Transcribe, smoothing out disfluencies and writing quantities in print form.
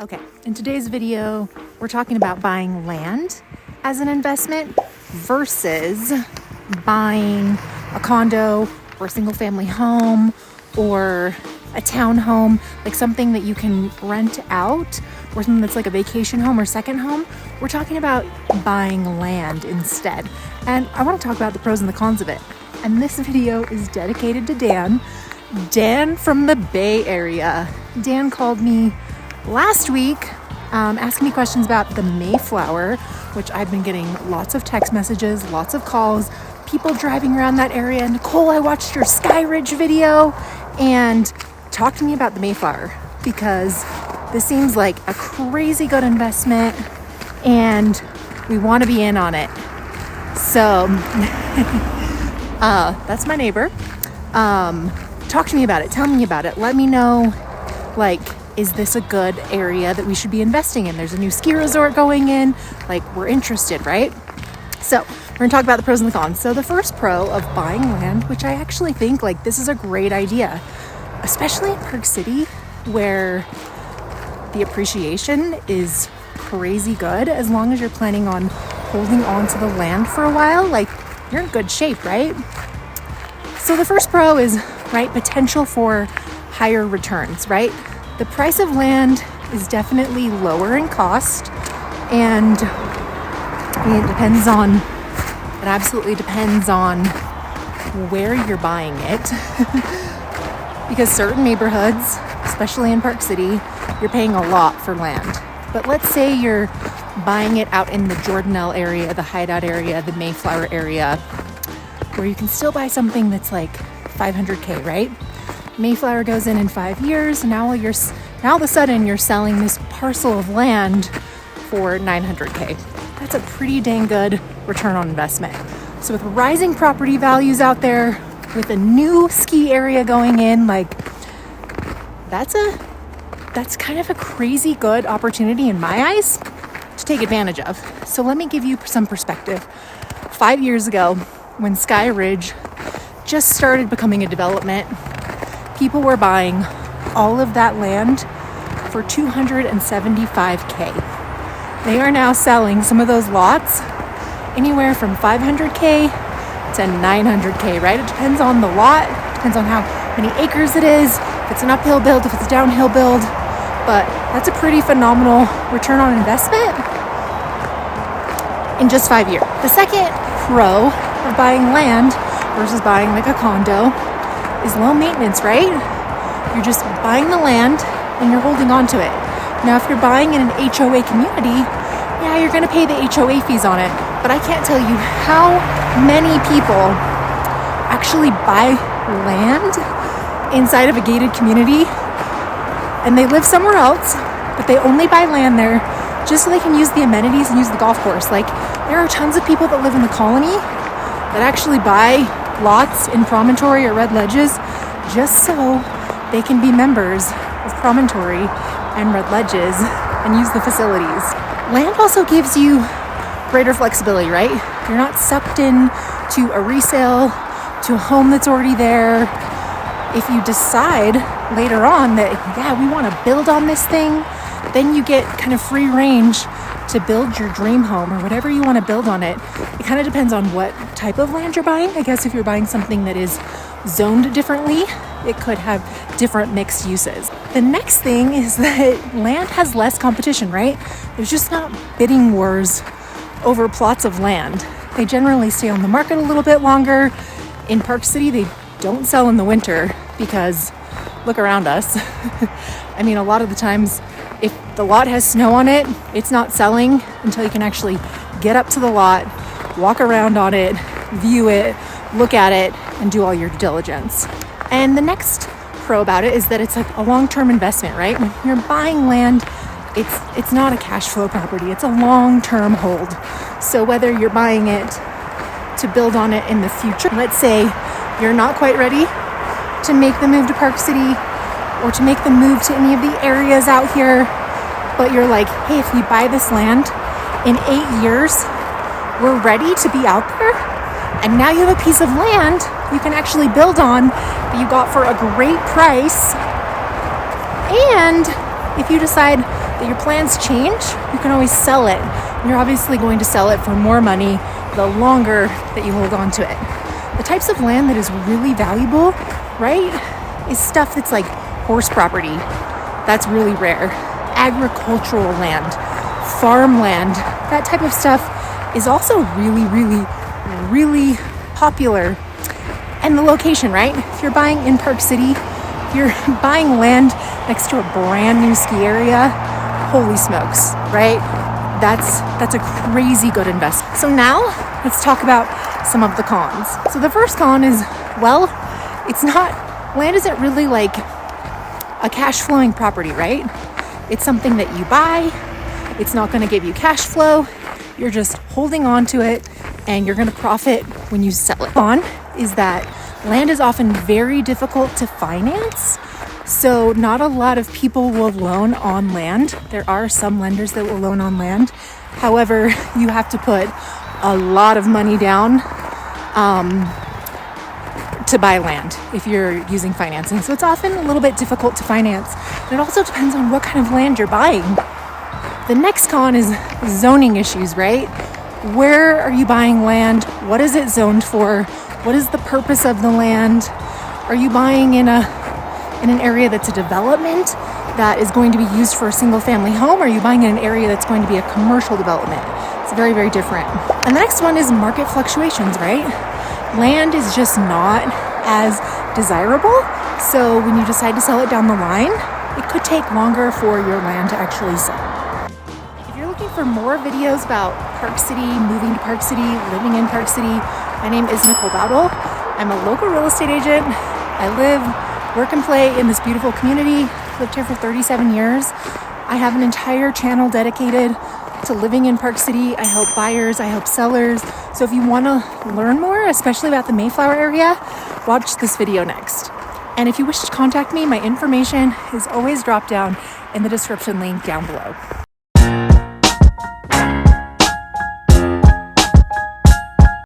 Okay, in today's video, we're talking about buying land as an investment versus buying a condo or a single family home or a townhome, like something that you can rent out or something that's like a vacation home or second home. We're talking about buying land instead. And I want to talk about the pros and the cons of it. And this video is dedicated to Dan from the Bay Area. Dan called me last week, asking me questions about the Mayflower, which I've been getting lots of text messages, lots of calls, people driving around that area. Nicole, I watched your Sky Ridge video, and talk to me about the Mayflower because this seems like a crazy good investment and we want to be in on it. So that's my neighbor. Talk to me about it. Tell me about it. Let me know, is this a good area that we should be investing in? There's a new ski resort going in. We're interested, right? So we're gonna talk about the pros and the cons. So the first pro of buying land, which I actually think this is a great idea, especially in Park City where the appreciation is crazy good. As long as you're planning on holding on to the land for a while, you're in good shape, right? So the first pro is, potential for higher returns, right? The price of land is definitely lower in cost, and it absolutely depends on where you're buying it. Because certain neighborhoods, especially in Park City, you're paying a lot for land. But let's say you're buying it out in the Jordanelle area, the Hideout area, the Mayflower area, where you can still buy something that's $500K, right? Mayflower goes in 5 years. Now all of a sudden you're selling this parcel of land for $900K. That's a pretty dang good return on investment. So with rising property values out there, with a new ski area going in, that's kind of a crazy good opportunity in my eyes to take advantage of. So let me give you some perspective. 5 years ago, when Sky Ridge just started becoming a development, people were buying all of that land for $275K. They are now selling some of those lots anywhere from $500K to $900K, right? It depends on the lot, depends on how many acres it is, if it's an uphill build, if it's a downhill build, but that's a pretty phenomenal return on investment in just 5 years. The second pro of buying land versus buying a condo is low maintenance, right? You're just buying the land and you're holding on to it. Now, if you're buying in an HOA community, yeah, you're gonna pay the HOA fees on it, but I can't tell you how many people actually buy land inside of a gated community and they live somewhere else, but they only buy land there just so they can use the amenities and use the golf course. There are tons of people that live in the colony that actually buy lots in Promontory or Red Ledges just so they can be members of Promontory and Red Ledges and use the facilities. Land also gives you greater flexibility, right? You're not sucked in to a resale, to a home that's already there. If you decide later on that, we want to build on this thing, then you get kind of free range to build your dream home or whatever you want to build on it. It kind of depends on what type of land you're buying. I guess if you're buying something that is zoned differently, it could have different mixed uses. The next thing is that land has less competition, right? There's just not bidding wars over plots of land. They generally stay on the market a little bit longer. In Park City, they don't sell in the winter because look around us. I mean, a lot of the times, if the lot has snow on it, it's not selling until you can actually get up to the lot, walk around on it, view it, look at it, and do all your due diligence. And the next pro about it is that it's a long-term investment, right? When you're buying land, it's not a cash flow property, it's a long-term hold. So whether you're buying it to build on it in the future, let's say you're not quite ready to make the move to Park City or to make the move to any of the areas out here, but you're hey, if we buy this land in 8 years, we're ready to be out there, and now you have a piece of land you can actually build on that you got for a great price. And if you decide that your plans change, you can always sell it. And you're obviously going to sell it for more money the longer that you hold on to it. The types of land that is really valuable, right, is stuff that's like horse property. That's really rare. Agricultural land, farmland, that type of stuff is also really, really, really popular. And the location, right? If you're buying in Park City, if you're buying land next to a brand new ski area, holy smokes, right? That's a crazy good investment. So now let's talk about some of the cons. So the first con is, well, land isn't really like a cash flowing property, right? It's something that you buy. It's not going to give you cash flow. You're just holding on to it and you're going to profit when you sell it. Con is that land is often very difficult to finance. So not a lot of people will loan on land. There are some lenders that will loan on land. However, you have to put a lot of money down to buy land if you're using financing. So it's often a little bit difficult to finance. And it also depends on what kind of land you're buying. The next con is zoning issues, right? Where are you buying land? What is it zoned for? What is the purpose of the land? Are you buying in an area that's a development that is going to be used for a single family home? Or are you buying in an area that's going to be a commercial development? It's very, very different. And the next one is market fluctuations, right? Land is just not as desirable. So when you decide to sell it down the line, it could take longer for your land to actually sell. If you're looking for more videos about Park City, moving to Park City, living in Park City, my name is Nicole Bowdle. I'm a local real estate agent. I live, work, and play in this beautiful community. Lived here for 37 years. I have an entire channel dedicated to living in Park City. I help buyers, I help sellers. So if you want to learn more, especially about the Mayflower area, watch this video next. And if you wish to contact me, my information is always dropped down in the description link down below.